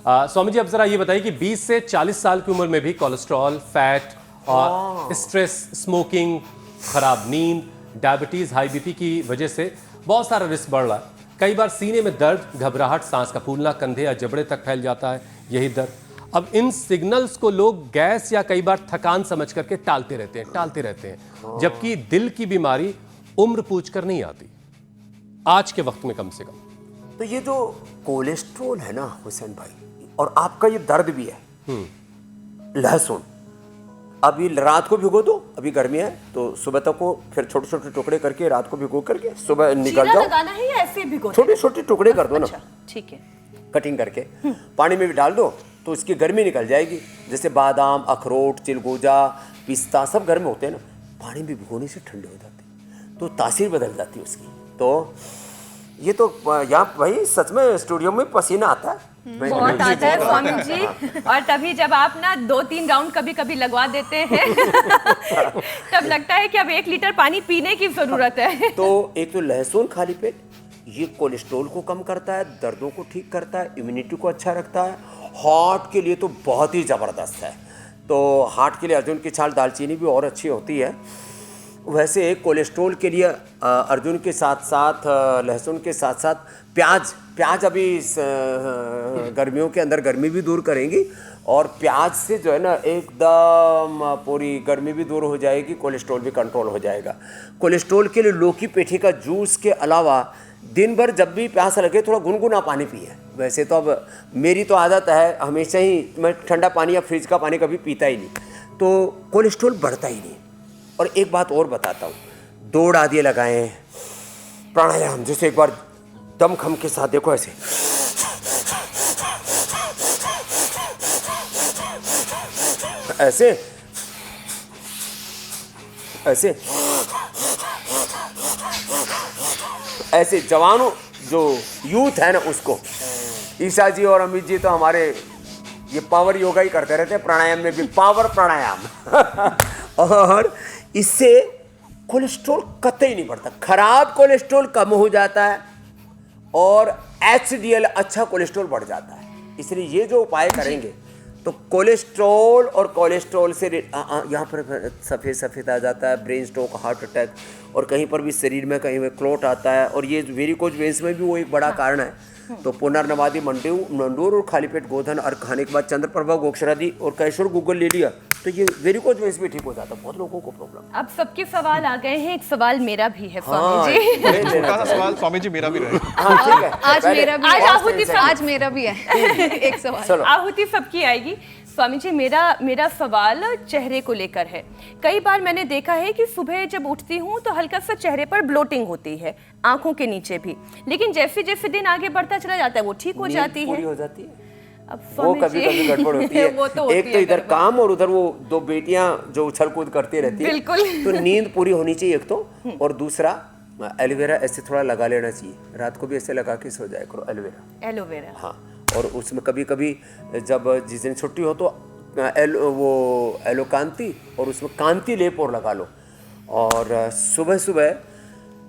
स्वामी जी, अब जरा ये बताइए कि 20 से 40 साल की उम्र में भी कोलेस्ट्रॉल, फैट और स्ट्रेस, स्मोकिंग, खराब नींद, डायबिटीज, हाई बीपी की वजह से बहुत सारा रिस्क बढ़ रहा है। कई बार सीने में दर्द, घबराहट, सांस का फूलना, कंधे या जबड़े तक फैल जाता है यही दर्द। अब इन सिग्नल्स को लोग गैस या कई बार थकान समझ करके टालते रहते हैं, जबकि दिल की बीमारी उम्र पूछकर नहीं आती, आज के वक्त में कम से कम। तो ये जो कोलेस्ट्रॉल है ना हुसैन भाई, और आपका ये दर्द भी है, लहसुन अभी रात को भिगो दो, अभी गर्मी है तो सुबह तक को फिर छोटे छोटे टुकड़े करके रात को भिगो करके सुबह निकल जाओ। लगाना है या ऐसे भिगो? छोटे छोटे टुकड़े कर दो ना, ठीक है, कटिंग करके पानी में भी डाल दो तो उसकी गर्मी निकल जाएगी। जैसे बादाम, अखरोट, चिलगोजा, पिस्ता सब गर्म होते हैं ना, पानी में भिगोने से ठंडे हो जाते हैं तो तासीर बदल जाती है उसकी। तो ये तो यहाँ भाई सच में स्टूडियो में पसीना आता है, बहुत आता है स्वामी जी। और तभी जब आप ना 2-3 राउंड कभी कभी लगवा देते हैं तब लगता है कि अब 1 लीटर पानी पीने की जरूरत है। तो एक तो लहसुन खाली पेट, ये कोलेस्ट्रॉल को कम करता है, दर्दों को ठीक करता है, इम्यूनिटी को अच्छा रखता है, हार्ट के लिए तो बहुत ही ज़बरदस्त है। तो हार्ट के लिए अर्जुन की छाल, दालचीनी भी और अच्छी होती है। वैसे कोलेस्ट्रॉल के लिए अर्जुन के साथ साथ, लहसुन के साथ साथ प्याज अभी गर्मियों के अंदर गर्मी भी दूर करेंगी, और प्याज से जो है ना एकदम पूरी गर्मी भी दूर हो जाएगी, कोलेस्ट्रॉल भी कंट्रोल हो जाएगा। कोलेस्ट्रॉल के लिए लौकी पेठी का जूस के अलावा दिन भर जब भी प्यास लगे थोड़ा गुनगुना पानी पिए। वैसे तो अब मेरी तो आदत है हमेशा ही, मैं ठंडा पानी या फ्रिज का पानी कभी पीता ही नहीं, तो कोलेस्ट्रॉल बढ़ता ही नहीं। और एक बात और बताता हूँ, दौड़ आदि लगाएं, प्राणायाम, जैसे एक बार दम खम के साथ देखो ऐसे ऐसे ऐसे ऐसे जवानों जो यूथ है ना उसको, ईशा जी और अमित जी तो हमारे ये पावर योगा ही करते रहते हैं, प्राणायाम में भी पावर प्राणायाम और इससे कोलेस्ट्रॉल कतई नहीं बढ़ता, खराब कोलेस्ट्रॉल कम हो जाता है और HDL अच्छा कोलेस्ट्रॉल बढ़ जाता है। इसलिए ये जो उपाय करेंगे तो कोलेस्ट्रॉल और कोलेस्ट्रॉल से यहाँ पर सफ़ेद सफ़ेद आ जाता है, ब्रेन स्ट्रोक, हार्ट अटैक, और कहीं पर भी शरीर में कहीं में क्लोट आता है, और ये वेरिकोज वेन्स में भी वो एक बड़ा कारण है। तो पुनर्नवादी मंडूर और खाली पेट गोधन और खाने के बाद चंद्रप्रभा, गोक्षरादि और कैशोर गूगल ले लिया तो ये वेरिकोज वेन्स भी ठीक हो जाता है। बहुत लोगों को प्रॉब्लम। अब सबके सवाल आ गए हैं, एक सवाल मेरा भी है स्वामी जी। छोटा सा सवाल स्वामी जी मेरा भी रहे। आज मेरा भी, आज मेरा भी है एक सवाल। आहुति सबकी आएगी। स्वामी जी, मेरा सवाल चेहरे को लेकर है। कई बार मैंने देखा है कि सुबह जब उठती हूँ तो हल्का सा चेहरे पर ब्लोटिंग होती है, आंखों के नीचे भी, लेकिन जैसे जैसे दिन आगे बढ़ता चला जाता है वो ठीक हो जाती है। हो जाती है अब वो कभी कभी गड़बड़ होती है। वो तो होती एक तो इधर काम और उधर वो 2 बेटियां जो उछल कूद करती रहती है। बिल्कुल। तो नींद पूरी होनी चाहिए एक तो, और दूसरा एलोवेरा ऐसे थोड़ा लगा लेना चाहिए, रात को भी ऐसे लगा के सो जाए करो एलोवेरा। हाँ, और उसमें कभी कभी जब जिस दिन छुट्टी हो तो वो एलोकांति और उसमें कांति लेप और लगा लो, और सुबह सुबह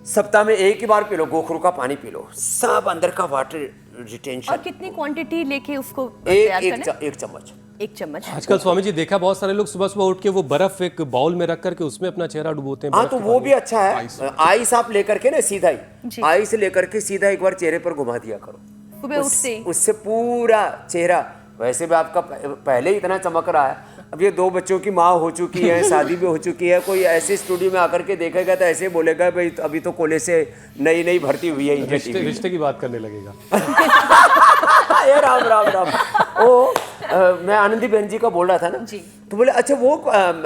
सप्ताह में 1 ही बार पी लो, गोखरू का पानी पी लो, सब अंदर का वाटर रिटेंशन। और कितनी क्वांटिटी लेके उसको एक चम्मच। 1 चम्मच। आजकल स्वामी जी देखा बहुत सारे लोग सुबह सुबह उठ के वो बर्फ एक बाउल में रख करके उसमें अपना चेहरा डुबोते हैं। हाँ, तो वो भी अच्छा है। आइस आप लेकर के ना सीधा ही आइस लेकर के सीधा एक बार चेहरे पर घुमा दिया करो सुबह उठते, उससे पूरा चेहरा, वैसे भी आपका पहले ही इतना चमक रहा है, अब ये 2 बच्चों की माँ हो चुकी है, शादी भी हो चुकी है, कोई ऐसे स्टूडियो में आकर के देखेगा तो ऐसे बोलेगा भाई अभी तो कॉलेज से नई भर्ती हुई है, रिश्ते की बात करने लगेगा। ये राम राम राम। मैं आनंदी बहन जी का बोल रहा था ना जी, तो बोले अच्छा वो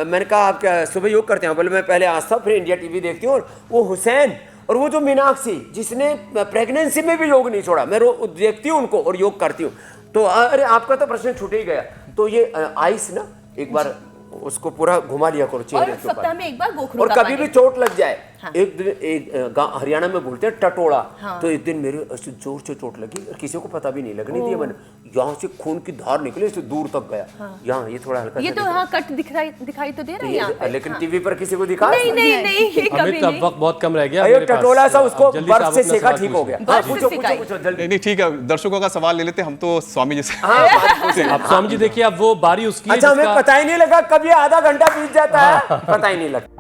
मैंने कहा आप क्या सुबह योग करते हैं? बोले मैं पहले आस्था फिर इंडिया टीवी देखती हूँ, और वो हुसैन और वो जो मीनाक्षी जिसने प्रेगनेंसी में भी योग नहीं छोड़ा, मैं देखती हूँ उनको और योग करती हूँ। तो अरे आपका तो प्रश्न छूट ही गया। तो ये आइस ना एक बार उसको पूरा घुमा लिया करो चेहरे के ऊपर, सप्ताह में 1 बार गोखरू और कभी भी चोट लग जाए एक दिन एक गाँव हरियाणा में बोलते हैं टटोड़ा। तो एक दिन मेरे ऐसे जोर से चोट लगी और किसी को पता भी नहीं लगनी थी। मैंने यहाँ से खून की धार निकली, इससे दूर तक गया। यहाँ ये थोड़ा हल्का ये तो हाँ कट दिखाई तो दे रहा है यहाँ पे। लेकिन टीवी पर किसी को दिखा नहीं ये कभी अमित, अब नहीं। वक्त बहुत कम रह गया अरे मेरे पास। टटोला सा उसको जल्दी से बर्फ आप से अपना सेका सवाल ठीक हो पूछिए। गया। हाँ, बर्फ से पूछो सेकाई। पूछो जल्दी। नहीं ठीक है, दर्शकों का सवाल ले लेते, हम तो स्वामी जी से हाँ, बात पूछे। अब स्वामी जी देखिए, अब वो बारी उसकी है अच्छा, हमें जिसका- पता ही नहीं लगा कब ये आधा घंटा बीत जाता है, पता ही नहीं लगा।